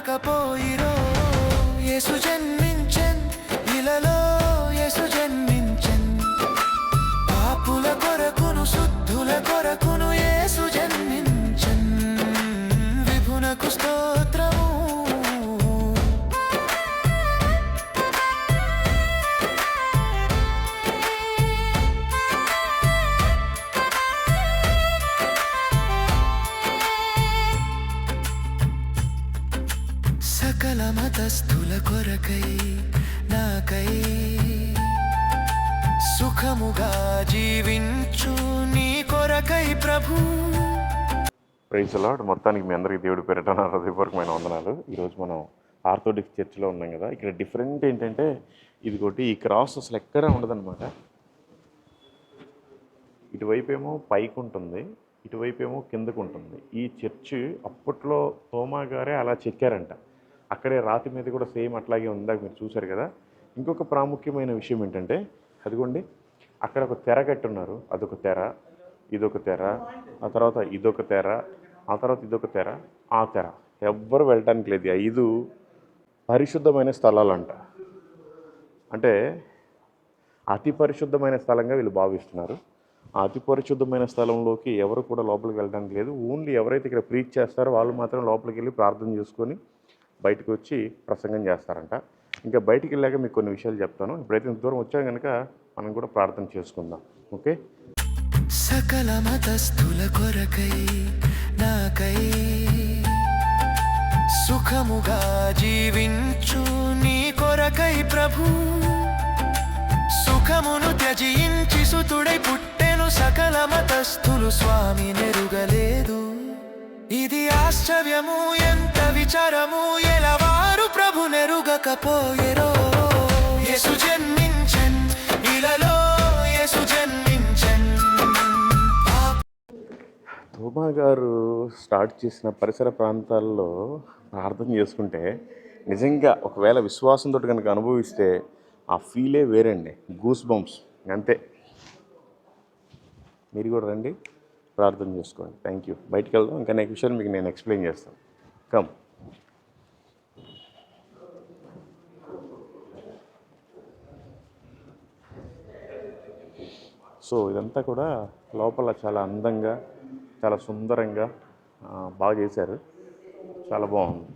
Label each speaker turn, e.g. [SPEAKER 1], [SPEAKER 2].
[SPEAKER 1] ఎరుగకపోయిరో యేసు జన్మించెన్ ఇలలో యేసు జన్మించెన్ పాపుల కొరకును శుద్ధుల కొరకును యేసు జన్మించెన్ విభునకు స్తోత్రము సకల మతస్థుల కొరకై నాకై సుఖముగా జీవించు నీ కొరకై ప్రభు.
[SPEAKER 2] Praise lord. మొత్తానికి మీ అందరికీ దేవుడి పేరిట నా హృదయపూర్వకమైన వందనాలు. ఈరోజు మనం ఆర్థోడాక్స్ చర్చిలో ఉన్నాం కదా. ఇక్కడ డిఫరెంట్ ఏంటంటే ఇదిగోటి ఈ క్రాస్ అసలు ఎక్కడా ఉండదన్నమాట. ఇటువైపు ఏమో పైకి ఉంటుంది, ఇటువైపు ఏమో కిందకు ఉంటుంది. ఈ చర్చి అప్పట్లో తోమా గారే అలా చెక్కారంట. అక్కడే రాతి మీద కూడా సేమ్ అట్లాగే ఉందాక మీరు చూశారు కదా. ఇంకొక ప్రాముఖ్యమైన విషయం ఏంటంటే అదిగోండి అక్కడ ఒక తెర కట్టున్నారు. అదొక తెర, ఇదొక తెర, ఆ తర్వాత ఇదొక తెర, ఆ తర్వాత ఇదొక తెర, ఆ తెర. ఎవ్వరు వెళ్ళటానికి లేదు. 5 పరిశుద్ధమైన స్థలాలంట. అంటే అతి పరిశుద్ధమైన స్థలంగా వీళ్ళు భావిస్తున్నారు. ఆ అతి పరిశుద్ధమైన స్థలంలోకి ఎవరు కూడా లోపలికి వెళ్ళడానికి లేదు. ఓన్లీ ఎవరైతే ఇక్కడ ప్రీచ్ చేస్తారో వాళ్ళు మాత్రం లోపలికి వెళ్ళి ప్రార్థన చేసుకొని బయటకు వచ్చి ప్రసంగం చేస్తారంట. ఇంకా బయటికి వెళ్ళాక మీకు కొన్ని విషయాలు చెప్తాను. ఇప్పుడైతే ఇంత దూరం వచ్చాం కనుక మనం కూడా ప్రార్థన చేసుకుందాం. ఓకే.
[SPEAKER 1] సకల మతస్థుల కొరకై నాకై సుఖముగా జీవించు నీ కొరకై ప్రభు. సుఖమును త్యజించి సుతుడై పుట్టెను సకల మతస్థులు స్వామి నెరుగలేదు. ఇది ఆశ్చర్యము ఎంత విచారము ఎలవారు ప్రభు నెరుగకపోయెరో యేసు జన్మించెన్ ఇలలో యేసు జన్మించెన్.
[SPEAKER 2] తోమా గారు స్టార్ట్ చేసిన పరిసర ప్రాంతాల్లో ప్రార్థన చేసుకుంటే నిజంగా ఒకవేళ విశ్వాసంతో కనుక అనుభవిస్తే ఆ ఫీలే వేరండి. గూస్ బంప్స్ అంతే. మీరు కూడా రండి, ప్రార్థన చేసుకోండి. Thank you. బయటికి వెళ్దాం. ఇంకా అనేక విషయాలు మీకు నేను ఎక్స్ప్లెయిన్ చేస్తాను. కమ్. సో ఇదంతా కూడా లోపల చాలా అందంగా, చాలా సుందరంగా బాగా చేశారు. చాలా బాగుంది.